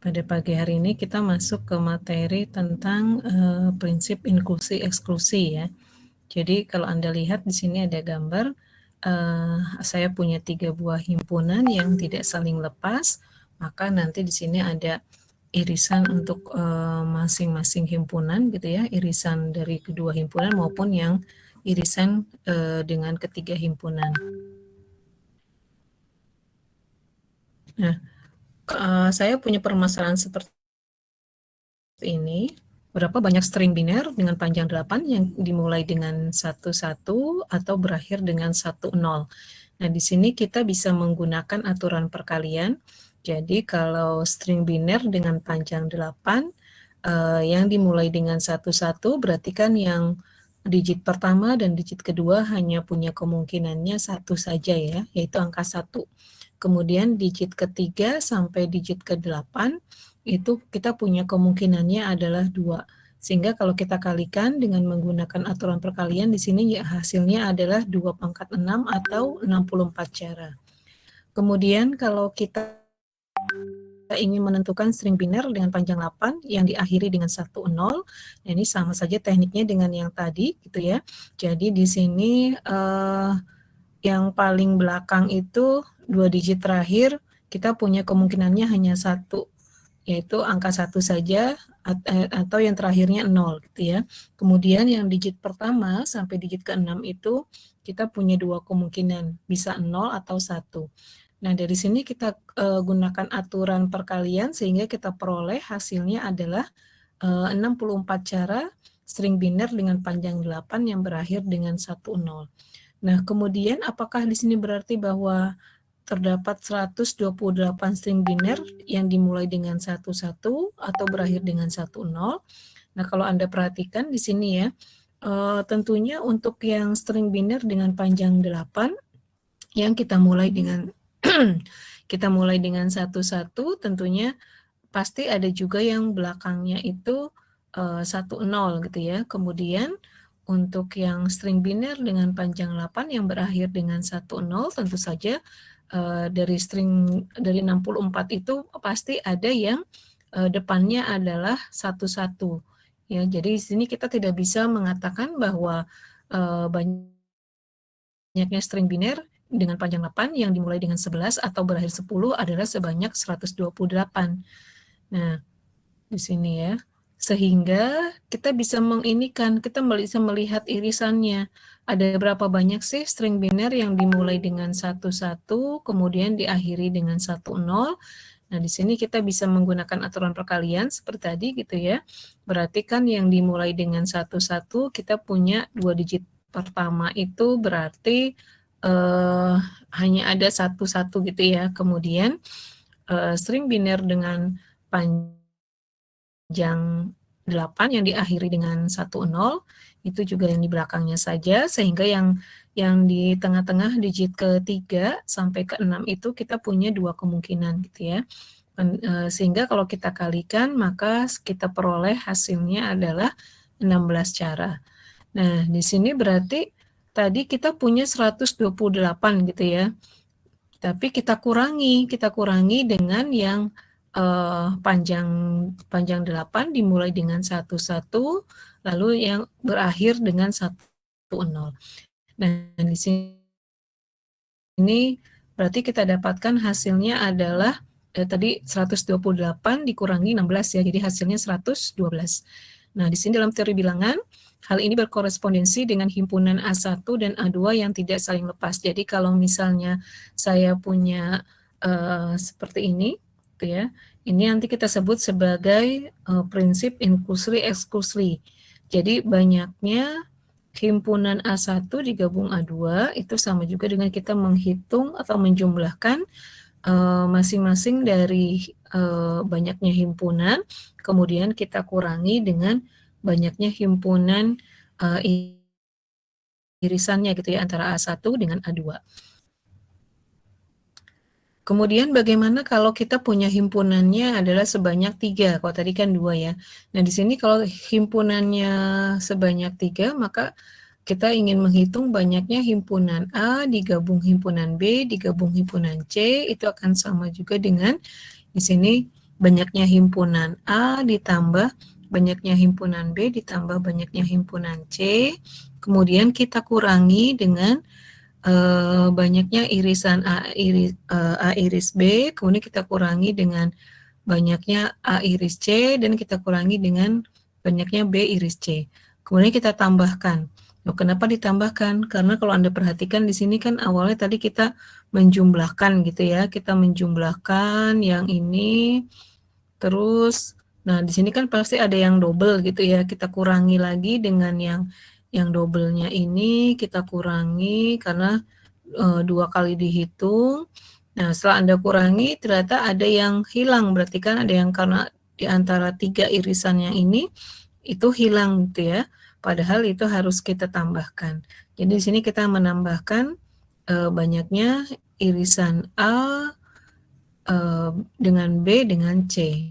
Pada pagi hari ini kita masuk ke materi tentang prinsip inklusi eksklusi ya. Jadi kalau Anda lihat di sini ada gambar, saya punya 3 buah himpunan yang tidak saling lepas, maka nanti di sini ada irisan untuk masing-masing himpunan gitu ya, irisan dari kedua himpunan maupun yang irisan dengan ketiga himpunan. Nah, saya punya permasalahan seperti ini, berapa banyak string biner dengan panjang 8 yang dimulai dengan 11 atau berakhir dengan 10. Nah, di sini kita bisa menggunakan aturan perkalian. Jadi kalau string biner dengan panjang 8 yang dimulai dengan 11 berarti kan yang digit pertama dan digit kedua hanya punya kemungkinannya 1 saja ya, yaitu angka 1. Kemudian digit ketiga sampai digit ke-8 itu kita punya kemungkinannya adalah 2. Sehingga kalau kita kalikan dengan menggunakan aturan perkalian di sini ya hasilnya adalah 2 pangkat 6 atau 64 cara. Kemudian kalau kita ingin menentukan string biner dengan panjang 8 yang diakhiri dengan 10, nah ini sama saja tekniknya dengan yang tadi gitu ya. Jadi di sini yang paling belakang itu 2 digit terakhir kita punya kemungkinannya hanya 1, yaitu angka 1 saja atau yang terakhirnya 0 gitu ya. Kemudian yang digit pertama sampai digit ke-6 itu kita punya 2 kemungkinan, bisa 0 atau 1. Nah, dari sini kita gunakan aturan perkalian sehingga kita peroleh hasilnya adalah 64 cara string biner dengan panjang 8 yang berakhir dengan 10. Nah, kemudian apakah di sini berarti bahwa terdapat 128 string biner yang dimulai dengan 11 atau berakhir dengan 10? Nah, kalau Anda perhatikan di sini ya, tentunya untuk yang string biner dengan panjang 8 yang kita mulai dengan kita mulai dengan 11 tentunya pasti ada juga yang belakangnya itu 10 gitu ya. Kemudian untuk yang string biner dengan panjang 8 yang berakhir dengan 10 tentu saja dari 64 itu pasti ada yang depannya adalah 11 ya. Jadi di sini kita tidak bisa mengatakan bahwa banyaknya string biner dengan panjang 8 yang dimulai dengan 11 atau berakhir 10 adalah sebanyak 128. Nah, di sini ya. Sehingga kita bisa menginikan, kita bisa melihat irisannya. Ada berapa banyak sih string biner yang dimulai dengan 11 kemudian diakhiri dengan 10. Nah, di sini kita bisa menggunakan aturan perkalian seperti tadi gitu ya. Berarti kan yang dimulai dengan 11 kita punya 2 digit pertama itu berarti hanya ada 11 gitu ya. Kemudian string biner dengan panjang 8 yang diakhiri dengan 10 itu juga yang di belakangnya saja, sehingga yang di tengah-tengah digit ke-3 sampai ke-6 itu kita punya 2 kemungkinan gitu ya. Sehingga kalau kita kalikan maka kita peroleh hasilnya adalah 16 cara. Nah, di sini berarti tadi kita punya 128 gitu ya. Tapi kita kurangi dengan yang panjang 8 dimulai dengan 11 lalu yang berakhir dengan 10. Nah, di sini berarti kita dapatkan hasilnya adalah tadi 128 dikurangi 16 ya, jadi hasilnya 112. Nah, di sini dalam teori bilangan, hal ini berkorespondensi dengan himpunan A1 dan A2 yang tidak saling lepas. Jadi kalau misalnya saya punya seperti ini, gitu ya, ini nanti kita sebut sebagai prinsip inklusi eksklusi. Jadi banyaknya himpunan A1 digabung A2 itu sama juga dengan kita menghitung atau menjumlahkan masing-masing dari banyaknya himpunan, kemudian kita kurangi dengan banyaknya himpunan irisannya gitu ya antara A1 dengan A2. Kemudian bagaimana kalau kita punya himpunannya adalah sebanyak 3, kalau tadi kan 2 ya. Nah di sini kalau himpunannya sebanyak 3, maka kita ingin menghitung banyaknya himpunan A digabung himpunan B digabung himpunan C, itu akan sama juga dengan di sini banyaknya himpunan A ditambah banyaknya himpunan B ditambah banyaknya himpunan C, kemudian kita kurangi dengan banyaknya irisan A iris B, kemudian kita kurangi dengan banyaknya A iris C, dan kita kurangi dengan banyaknya B iris C. Kemudian kita tambahkan. Loh, kenapa ditambahkan? Karena kalau Anda perhatikan di sini kan awalnya tadi kita menjumlahkan gitu ya, kita menjumlahkan yang ini, terus, nah di sini kan pasti ada yang double gitu ya, kita kurangi lagi dengan yang double-nya ini, kita kurangi karena 2 kali dihitung. Nah, setelah Anda kurangi ternyata ada yang hilang, berarti kan ada yang karena di antara 3 irisan yang ini itu hilang gitu ya. Padahal itu harus kita tambahkan. Jadi di sini kita menambahkan banyaknya irisan A dengan B dengan C.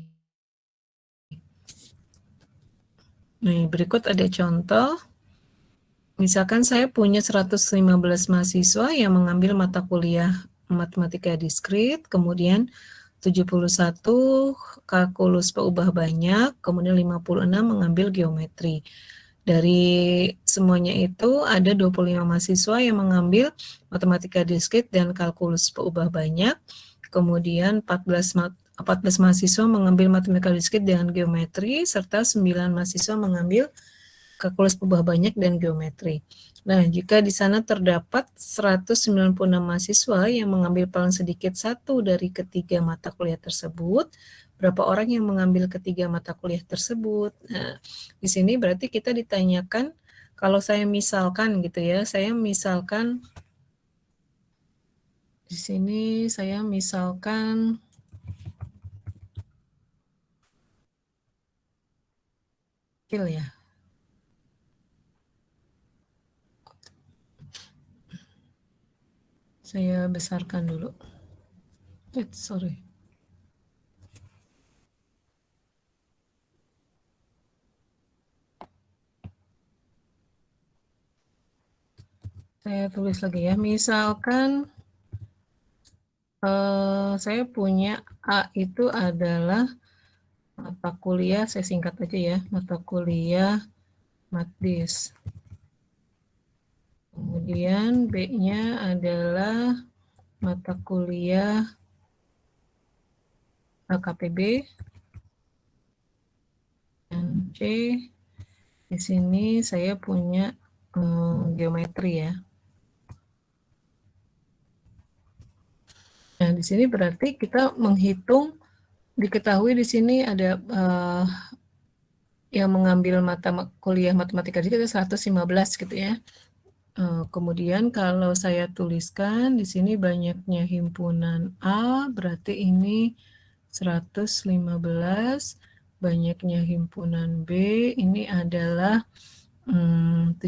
Nah, berikut ada contoh. Misalkan saya punya 115 mahasiswa yang mengambil mata kuliah matematika diskrit, kemudian 71 kalkulus peubah banyak, kemudian 56 mengambil geometri. Dari semuanya itu ada 25 mahasiswa yang mengambil matematika diskrit dan kalkulus peubah banyak, kemudian 14 mahasiswa mengambil matematika diskrit dengan geometri, serta 9 mahasiswa mengambil kalkulus peubah banyak dan geometri. Nah, jika di sana terdapat 196 mahasiswa yang mengambil paling sedikit satu dari ketiga mata kuliah tersebut, berapa orang yang mengambil ketiga mata kuliah tersebut? Nah, di sini berarti kita ditanyakan, kalau saya misalkan gitu ya, saya misalkan di sini saya misalkan kecil ya. Saya besarkan dulu. Sorry. Saya tulis lagi ya. Misalkan saya punya A itu adalah mata kuliah, saya singkat aja ya, mata kuliah Matdis. Kemudian B-nya adalah mata kuliah KPB. Dan C, di sini saya punya geometri ya. Nah, di sini berarti kita menghitung, diketahui di sini ada yang mengambil mata kuliah matematika itu 115 gitu ya. Kemudian kalau saya tuliskan di sini banyaknya himpunan A, berarti ini 115, banyaknya himpunan B, ini adalah 71,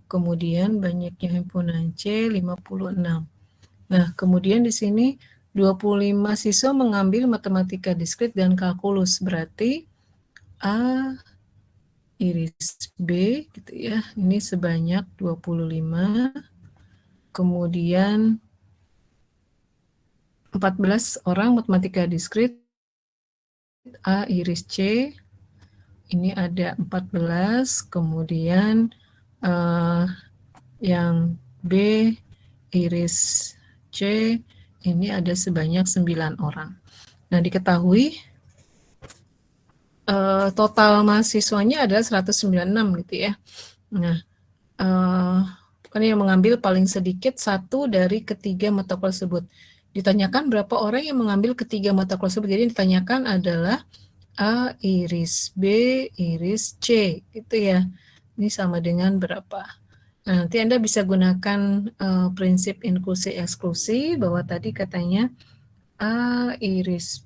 kemudian banyaknya himpunan C 56. Nah, kemudian di sini 25 siswa mengambil matematika diskrit dan kalkulus, berarti A iris B gitu ya, ini sebanyak 25, kemudian 14 orang matematika diskrit A iris C, ini ada 14, kemudian yang B iris C, ini ada sebanyak 9 orang. Nah, diketahui total mahasiswanya adalah 196 gitu ya. Nah, kan yang mengambil paling sedikit satu dari ketiga mata kuliah tersebut. Ditanyakan berapa orang yang mengambil ketiga mata kuliah tersebut. Jadi yang ditanyakan adalah A iris B iris C gitu ya. Ini sama dengan berapa. Nah, nanti Anda bisa gunakan prinsip inklusi eksklusi, bahwa tadi katanya A iris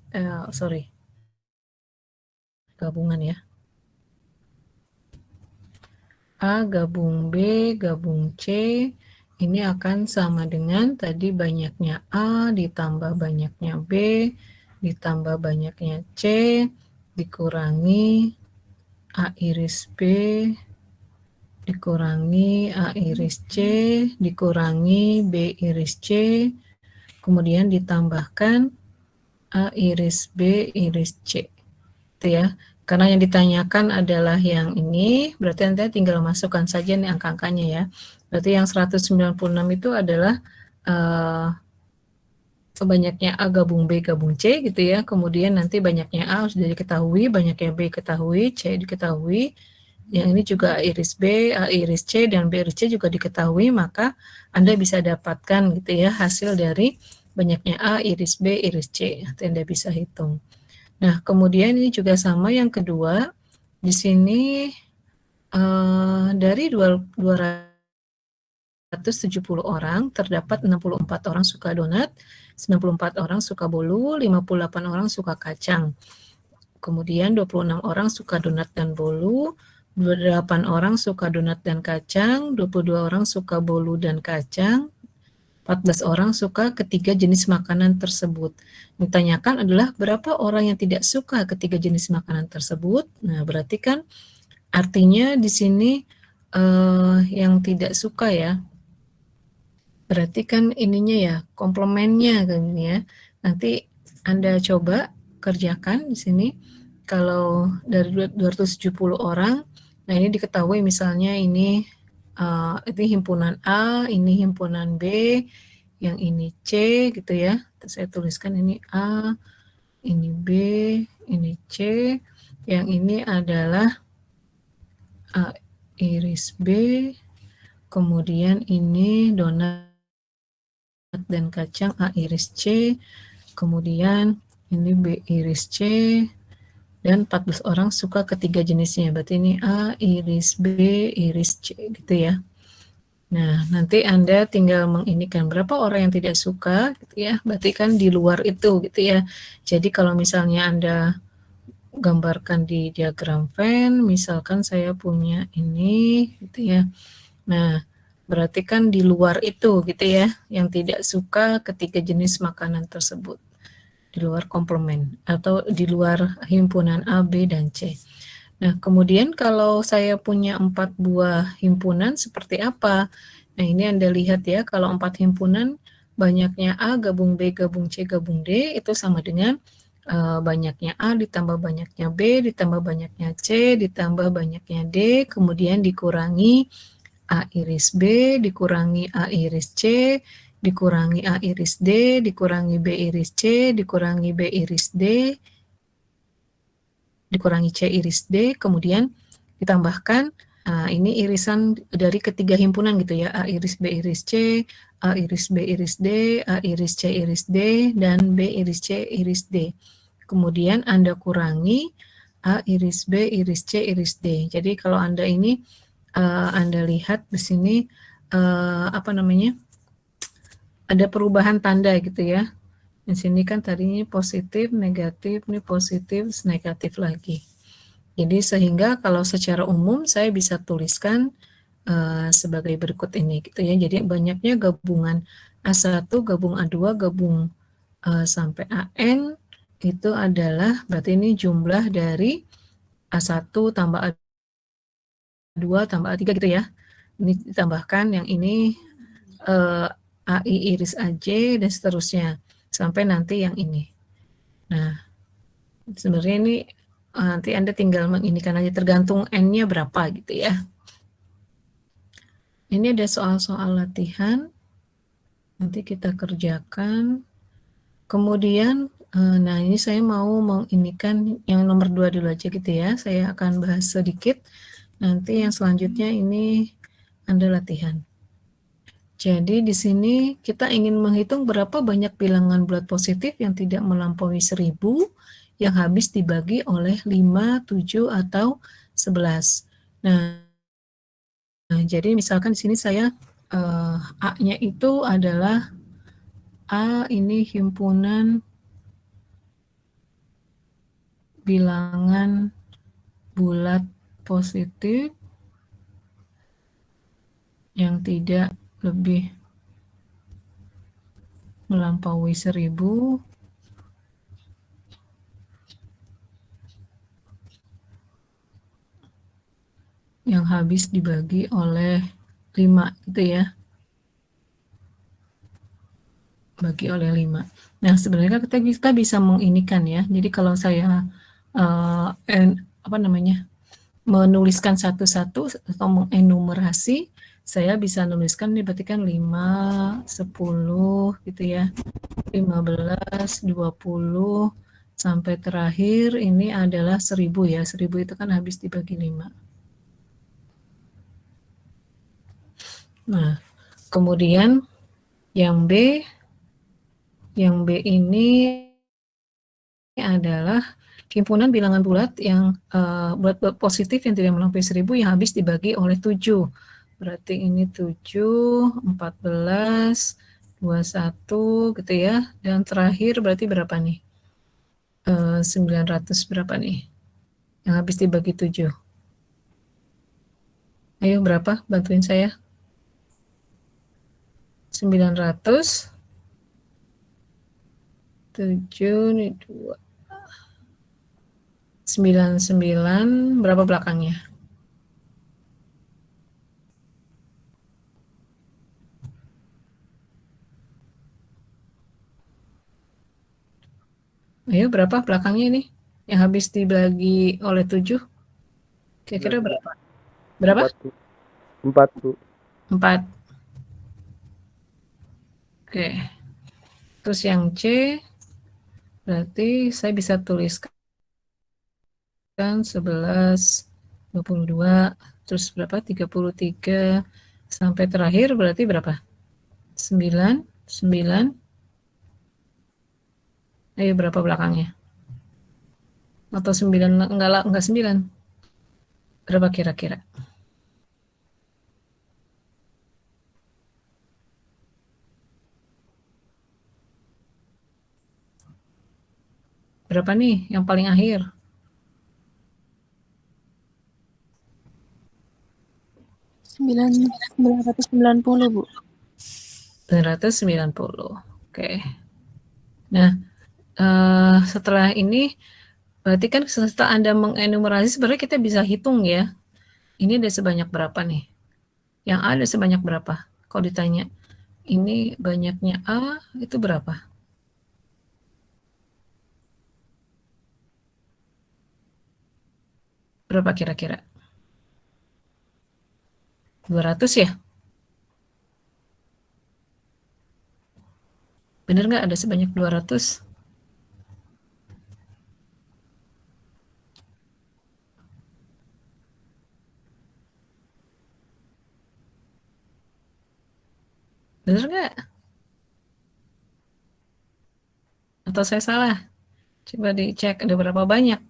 gabungan ya. A gabung B gabung C, ini akan sama dengan tadi banyaknya A ditambah banyaknya B ditambah banyaknya C dikurangi A iris B dikurangi A iris C dikurangi B iris C, kemudian ditambahkan A, iris B, iris C. Itu ya. Karena yang ditanyakan adalah yang ini, berarti Anda tinggal masukkan saja nih angka-angkanya ya. Berarti yang 196 itu adalah banyaknya A gabung B gabung C gitu ya. Kemudian nanti banyaknya A sudah diketahui, banyaknya B diketahui, C diketahui. Yang ini juga A iris B, A iris C, dan B iris C juga diketahui, maka Anda bisa dapatkan gitu ya hasil dari banyaknya A iris B iris C. Nanti Anda bisa hitung. Nah, kemudian ini juga sama yang kedua. Di sini dari 270 orang terdapat 64 orang suka donat, 94 orang suka bolu, 58 orang suka kacang. Kemudian 26 orang suka donat dan bolu, 28 orang suka donat dan kacang, 22 orang suka bolu dan kacang, 14 orang suka ketiga jenis makanan tersebut. Ditanyakan adalah berapa orang yang tidak suka ketiga jenis makanan tersebut. Nah, berarti kan artinya di sini yang tidak suka ya. Berarti kan ininya ya, komplemennya kan ya. Nanti Anda coba kerjakan di sini. Kalau dari 270 orang, nah ini diketahui misalnya ini himpunan A, ini himpunan B, yang ini C gitu ya. Terus saya tuliskan ini A, ini B, ini C, yang ini adalah A iris B, kemudian ini donat dan kacang A iris C, kemudian ini B iris C, dan 14 orang suka ketiga jenisnya. Berarti ini A iris B iris C gitu ya. Nah, nanti Anda tinggal menginikan berapa orang yang tidak suka gitu ya. Berarti kan di luar itu gitu ya. Jadi kalau misalnya Anda gambarkan di diagram Venn, misalkan saya punya ini gitu ya. Nah, berarti kan di luar itu gitu ya, yang tidak suka ketiga jenis makanan tersebut. Di luar komplement atau di luar himpunan A, B, dan C. Nah, kemudian kalau saya punya 4 buah himpunan seperti apa? Nah, ini Anda lihat ya, kalau 4 himpunan, banyaknya A gabung B gabung C gabung D, itu sama dengan banyaknya A ditambah banyaknya B, ditambah banyaknya C, ditambah banyaknya D, kemudian dikurangi A iris B, dikurangi A iris C, dikurangi A iris D, dikurangi B iris C, dikurangi B iris D, dikurangi C iris D, kemudian ditambahkan ini irisan dari ketiga himpunan gitu ya, A iris B iris C, A iris B iris D, A iris C iris D, dan B iris C iris D. Kemudian Anda kurangi A iris B iris C iris D. Jadi kalau Anda ini Anda lihat di sini apa namanya, ada perubahan tanda gitu ya. Di sini kan tadinya positif, negatif, ini positif, negatif lagi. Jadi sehingga kalau secara umum saya bisa tuliskan sebagai berikut ini gitu ya. Jadi banyaknya gabungan A1 gabung A2 gabung sampai AN itu adalah berarti ini jumlah dari A1 tambah A2 tambah A3 gitu ya. Ini ditambahkan yang ini AI iris AJ dan seterusnya sampai nanti yang ini. Nah, sebenarnya ini nanti Anda tinggal menginikan aja tergantung N-nya berapa gitu ya. Ini ada soal-soal latihan. Nanti kita kerjakan. Kemudian, nah ini saya mau menginikan yang nomor 2 dulu aja gitu ya. Saya akan bahas sedikit. Nanti yang selanjutnya ini Anda latihan. Jadi di sini kita ingin menghitung berapa banyak bilangan bulat positif yang tidak melampaui 1000 yang habis dibagi oleh 5, 7, atau 11. Nah, jadi misalkan di sini saya A-nya itu adalah A ini himpunan bilangan bulat positif yang tidak lebih melampaui 1000 yang habis dibagi oleh 5 gitu ya. Bagi oleh 5. Nah, sebenarnya kita bisa menginikan ya. Jadi kalau saya apa namanya, menuliskan satu-satu atau mengenumerasi, saya bisa nuliskan nih berarti kan 5, 10 gitu ya, 15, 20 sampai terakhir ini adalah 1000 ya. 1000 itu kan habis dibagi 5. Nah, kemudian yang B ini adalah himpunan bilangan bulat yang bulat positif yang tidak melampaui 1000 yang habis dibagi oleh 7. Berarti ini 7, 14, 21 gitu ya. Dan terakhir berarti berapa nih? 900 berapa nih? Yang habis dibagi 7. Ayo berapa? Bantuin saya. 900 7 nih 2 99 berapa belakangnya? Ayo berapa belakangnya ini? Yang habis dibagi oleh 7? Kira-kira berapa? Berapa? 4, Bu. 4. Oke. Terus yang C berarti saya bisa tuliskan 11, 22, terus berapa? 33 sampai terakhir berarti berapa? 9, 9. Ayo berapa belakangnya? Atau 9 enggak 9. Berapa kira-kira? Berapa nih yang paling akhir? 990, Bu. 990. Oke. Nah, setelah ini berarti kan setelah Anda mengenumerasi sebenarnya kita bisa hitung ya. Ini ada sebanyak berapa nih? Yang A ada sebanyak berapa? Kalau ditanya, ini banyaknya A itu berapa? Berapa kira-kira? 200 ya? Bener nggak ada sebanyak 200? Bener nggak? Atau saya salah? Coba dicek ada berapa banyak.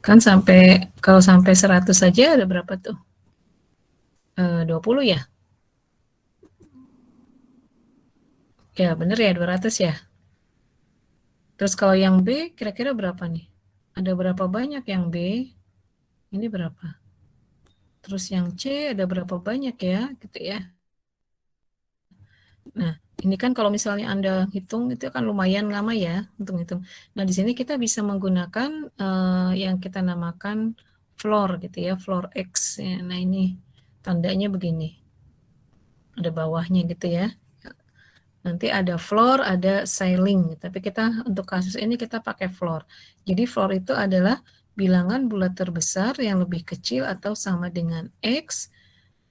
Kan kalau sampai 100 saja ada berapa tuh? 20 ya? Ya bener ya 200 ya. Terus kalau yang B kira-kira berapa nih? Ada berapa banyak yang B? Ini berapa? Terus yang C ada berapa banyak ya? Gitu ya. Nah, ini kan kalau misalnya Anda hitung itu kan lumayan lama ya untuk hitung. Nah, di sini kita bisa menggunakan yang kita namakan floor gitu ya, floor X. Ya, nah, ini tandanya begini. Ada bawahnya gitu ya. Nanti ada floor, ada ceiling. Tapi kita untuk kasus ini kita pakai floor. Jadi floor itu adalah bilangan bulat terbesar yang lebih kecil atau sama dengan X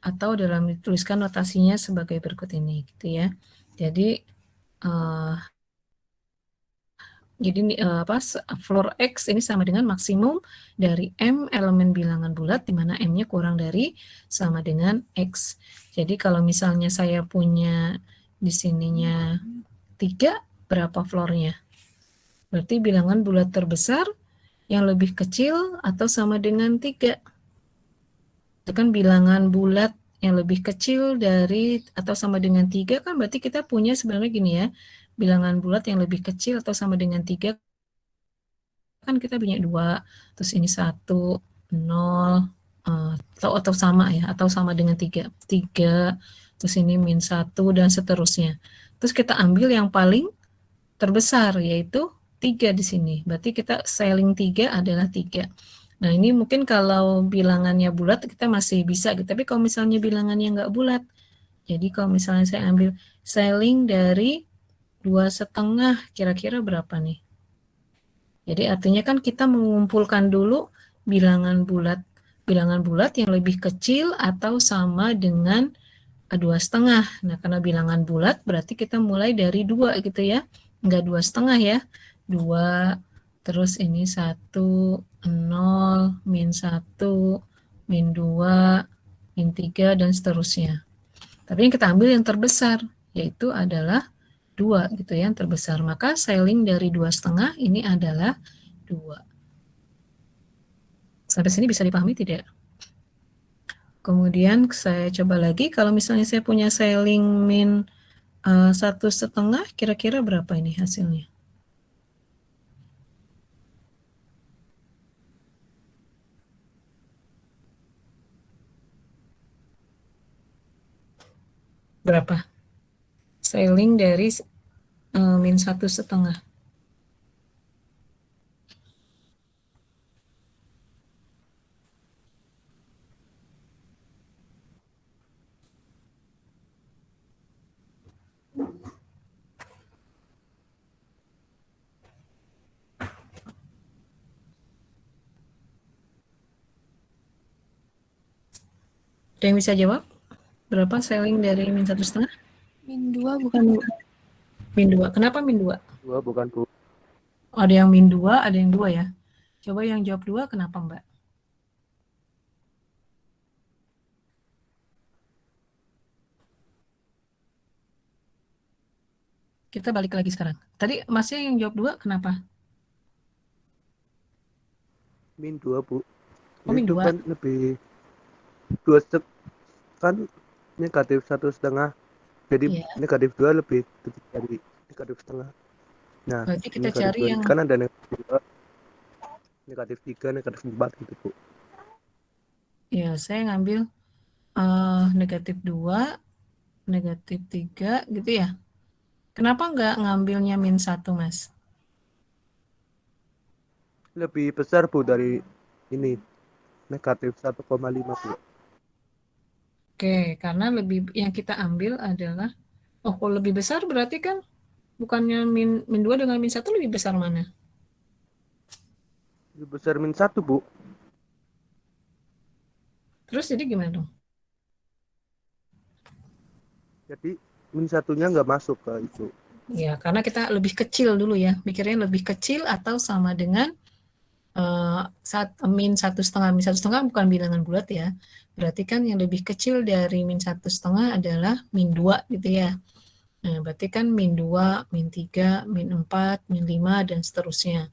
atau dalam dituliskan notasinya sebagai berikut ini gitu ya. Jadi floor X ini sama dengan maksimum dari M elemen bilangan bulat di mana M-nya kurang dari sama dengan X. Jadi kalau misalnya saya punya di sininya 3, berapa floornya? Berarti bilangan bulat terbesar yang lebih kecil atau sama dengan 3. Itu kan bilangan bulat yang lebih kecil dari atau sama dengan 3 kan berarti kita punya sebenarnya gini ya, bilangan bulat yang lebih kecil atau sama dengan 3 kan kita punya 2, terus ini 1, 0, atau sama ya, atau sama dengan 3, 3, terus ini min 1 dan seterusnya. Terus kita ambil yang paling terbesar yaitu 3 di sini. Berarti kita ceiling 3 adalah 3. Nah, ini mungkin kalau bilangannya bulat kita masih bisa gitu, tapi kalau misalnya bilangannya nggak bulat, jadi kalau misalnya saya ambil saling dari 2,5, kira-kira berapa nih? Jadi artinya kan kita mengumpulkan dulu bilangan bulat, yang lebih kecil atau sama dengan 2,5. Nah, karena bilangan bulat berarti kita mulai dari 2 gitu ya. Enggak 2,5 ya. 2, terus ini 1, 0, -1, -2, -3, dan seterusnya. Tapi yang kita ambil yang terbesar, yaitu adalah 2 gitu ya, yang terbesar. Maka saling dari 2,5 ini adalah 2. Sampai sini bisa dipahami tidak? Kemudian saya coba lagi, kalau misalnya saya punya saling min 1,5, kira-kira berapa ini hasilnya? Berapa? Saling dari min 1,5. Ada yang bisa jawab? Berapa saling dari min 1,5? Min 2 bukan Bu? Min 2. Kenapa min 2? 2 bukan Bu. Ada yang min 2, ada yang 2 ya. Coba yang jawab 2, kenapa Mbak? Kita balik lagi sekarang. Tadi Masnya yang jawab 2, kenapa? Min 2 Bu. Oh, min Itu 2. kan lebih 2 kan negatif 1,5. Jadi Iya, negatif 2 lebih kecil dari negatif setengah. Nah, berarti kita negatif cari 2 yang, kan ada negatif 2, negatif 3, negatif 4 gitu Bu. ya saya ngambil negatif 2, negatif 3 gitu ya. Kenapa nggak ngambilnya min 1, Mas? Lebih besar Bu dari ini, negatif 1,5 Bu. Oke, karena yang kita ambil adalah, oh kalau lebih besar berarti kan bukannya min 2 dengan min 1 lebih besar mana? Lebih besar min 1 Bu. Terus jadi gimana dong? Jadi min satunya nggak masuk ke itu. Ya, karena kita lebih kecil dulu ya, mikirnya lebih kecil atau sama dengan min 1,5. Min 1,5 bukan bilangan bulat ya, berarti kan yang lebih kecil dari min 1,5 adalah min 2 gitu ya. Nah, berarti kan min 2, min 3, min 4, min 5, dan seterusnya.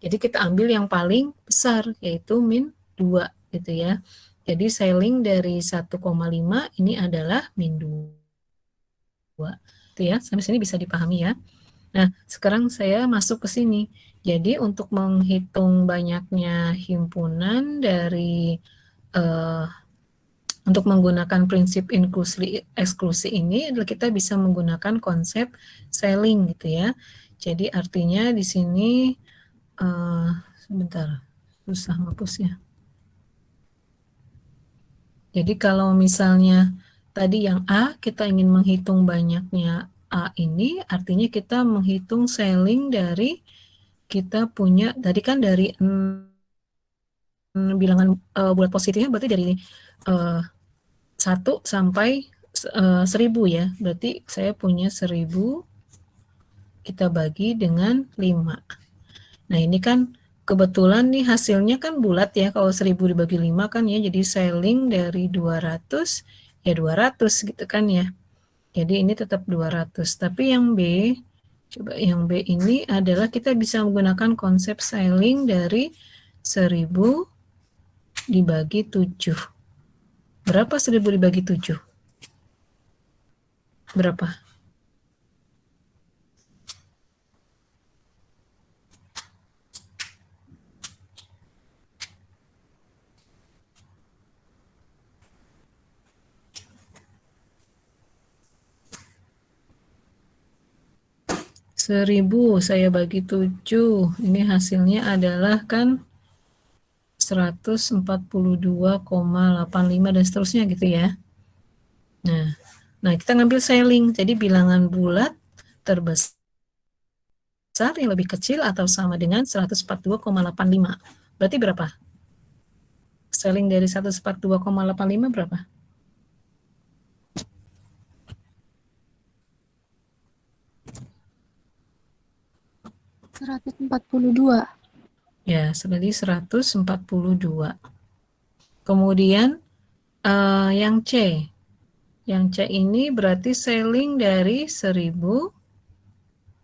Jadi kita ambil yang paling besar, yaitu min 2 gitu ya. Jadi saling dari 1,5 ini adalah min 2. Itu ya, sampai sini bisa dipahami ya. Nah, sekarang saya masuk ke sini. Jadi untuk menghitung banyaknya himpunan dari eh, untuk menggunakan prinsip inklusi eksklusi ini adalah kita bisa menggunakan konsep saling gitu ya. Jadi artinya di sini sebentar, susah ngapusnya. Jadi kalau misalnya tadi yang A, kita ingin menghitung banyaknya A ini, artinya kita menghitung saling dari, kita punya, tadi kan dari bilangan bulat positifnya berarti dari 1 sampai 1.000 ya. Berarti saya punya 1.000, kita bagi dengan 5. Nah, ini kan kebetulan nih hasilnya kan bulat ya, kalau 1.000 dibagi 5 kan ya, jadi saling dari 200, ya 200 gitu kan ya. Jadi ini tetap 200. Tapi yang B, coba yang B ini adalah kita bisa menggunakan konsep saling dari 1.000 dibagi 7. Berapa 1.000 dibagi 7? Berapa? 1.000 saya bagi 7. Ini hasilnya adalah kan 142,85 dan seterusnya gitu ya. Nah, kita ngambil selling, jadi bilangan bulat terbesar yang lebih kecil atau sama dengan 142,85. Berarti berapa? Selling dari 142,85 berapa? $142. Ya, seperti 142. Kemudian yang C. Yang C ini berarti selling dari 1000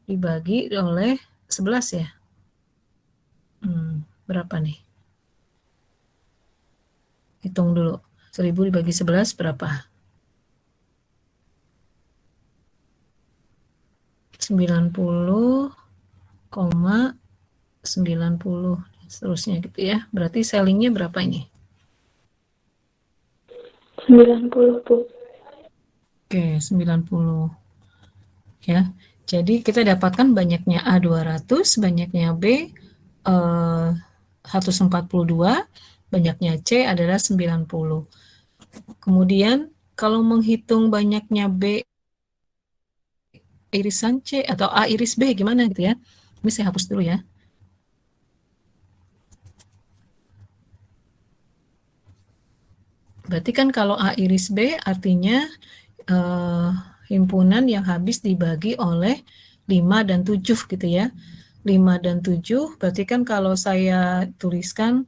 dibagi oleh 11 ya. Berapa nih? Hitung dulu. 1000 dibagi 11 berapa? 90,90 seterusnya gitu ya. Berarti sellingnya berapa ini? 90, Bu. Oke, 90. Ya. Jadi kita dapatkan banyaknya A 200, banyaknya B 142, banyaknya C adalah 90. Kemudian kalau menghitung banyaknya B irisan C atau A iris B gimana gitu ya. Ini saya hapus dulu ya. Berarti kan kalau A iris B artinya himpunan yang habis dibagi oleh 5 dan 7 gitu ya. 5 dan 7 berarti kan kalau saya tuliskan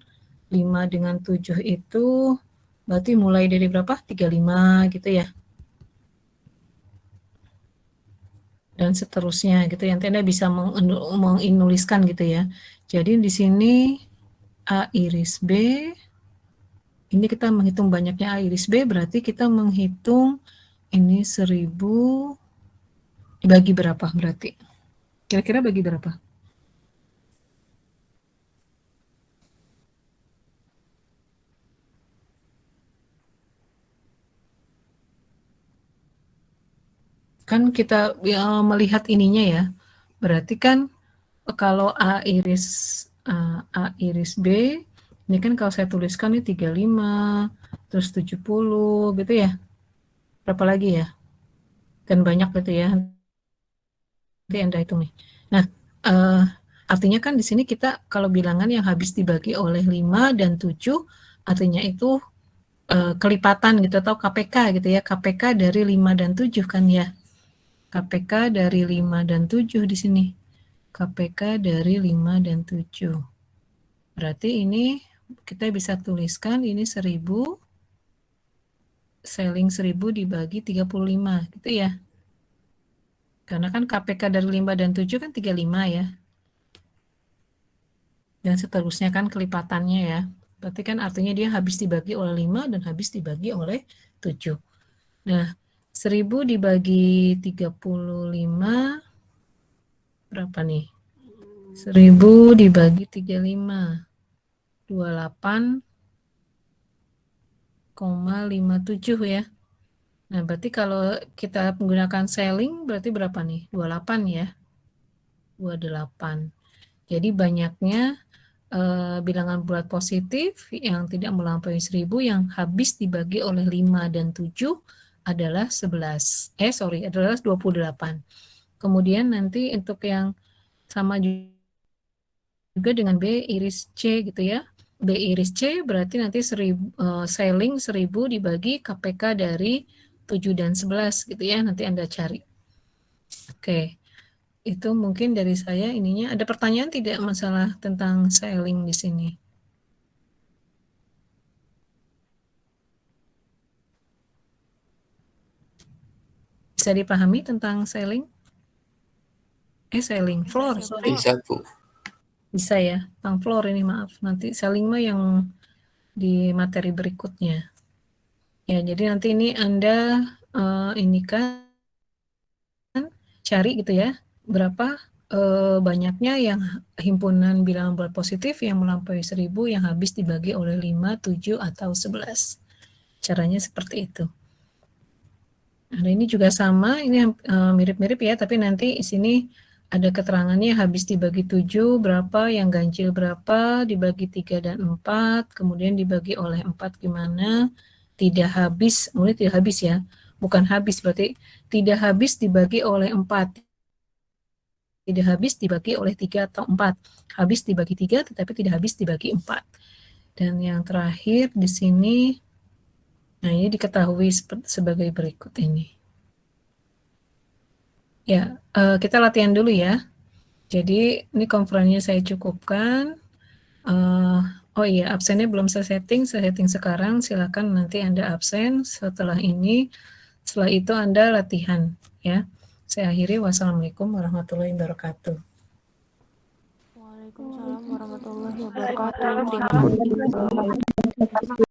5 dengan 7 itu berarti mulai dari berapa? 35 gitu ya. Dan seterusnya gitu yang Anda bisa menginuliskan gitu ya. Jadi di sini A iris B, ini kita menghitung banyaknya A iris B, berarti kita menghitung ini 1000 dibagi berapa berarti? Kira-kira bagi berapa? Kan kita melihat ininya ya, berarti kan kalau A iris B, ini kan kalau saya tuliskan ini 35, terus 70 gitu ya. Berapa lagi ya? Kan banyak gitu ya. Nanti Anda hitung nih. Nah, artinya kan di sini kita kalau bilangan yang habis dibagi oleh 5 dan 7, artinya itu kelipatan gitu atau KPK gitu ya. KPK dari 5 dan 7 kan ya. KPK dari 5 dan 7 di sini. KPK dari 5 dan 7. Berarti ini kita bisa tuliskan ini 1000, selling 1000 dibagi 35 gitu ya. Karena kan KPK dari 5 dan 7 kan 35 ya. Dan seterusnya kan kelipatannya ya. Berarti kan artinya dia habis dibagi oleh 5 dan habis dibagi oleh 7. Nah, 1000 dibagi 35 berapa nih? 1000 dibagi 35 28,57 ya. Nah, berarti kalau kita menggunakan selling berarti berapa nih? 28 ya. 28. Jadi banyaknya bilangan bulat positif yang tidak melampaui 1000 yang habis dibagi oleh 5 dan 7 adalah 11. Adalah 28. Kemudian nanti untuk yang sama juga dengan B iris C gitu ya. B iris C berarti nanti selling 1000 dibagi KPK dari 7 dan 11 gitu ya. Nanti Anda cari. Oke. Itu mungkin dari saya ininya. Ada pertanyaan tidak masalah tentang selling di sini? Bisa dipahami tentang selling? Selling floor, sorry. Bisa, Bu. Bisa ya, tentang floor ini maaf. Nanti selling mah yang di materi berikutnya. Ya, jadi nanti ini Anda ini kan cari gitu ya, berapa banyaknya yang himpunan bilangan bulat positif yang melampaui 1000 yang habis dibagi oleh 5, 7, atau 11. Caranya seperti itu. Nah, ini juga sama, ini mirip-mirip ya, tapi nanti di sini ada keterangannya habis dibagi 7 berapa, yang ganjil berapa, dibagi 3 dan 4, kemudian dibagi oleh 4 gimana, tidak habis, mulai tidak habis ya, bukan habis berarti tidak habis dibagi oleh 4, tidak habis dibagi oleh 3 atau 4, habis dibagi 3 tetapi tidak habis dibagi 4. Dan yang terakhir di sini, nah ini diketahui sebagai berikut ini. Ya, kita latihan dulu ya. Jadi ini komponennya saya cukupkan. Oh iya, absennya belum saya setting sekarang. Silakan nanti Anda absen setelah ini. Setelah itu Anda latihan ya. Saya akhiri. Wassalamualaikum warahmatullahi wabarakatuh. Waalaikumsalam warahmatullahi wabarakatuh. Terima kasih.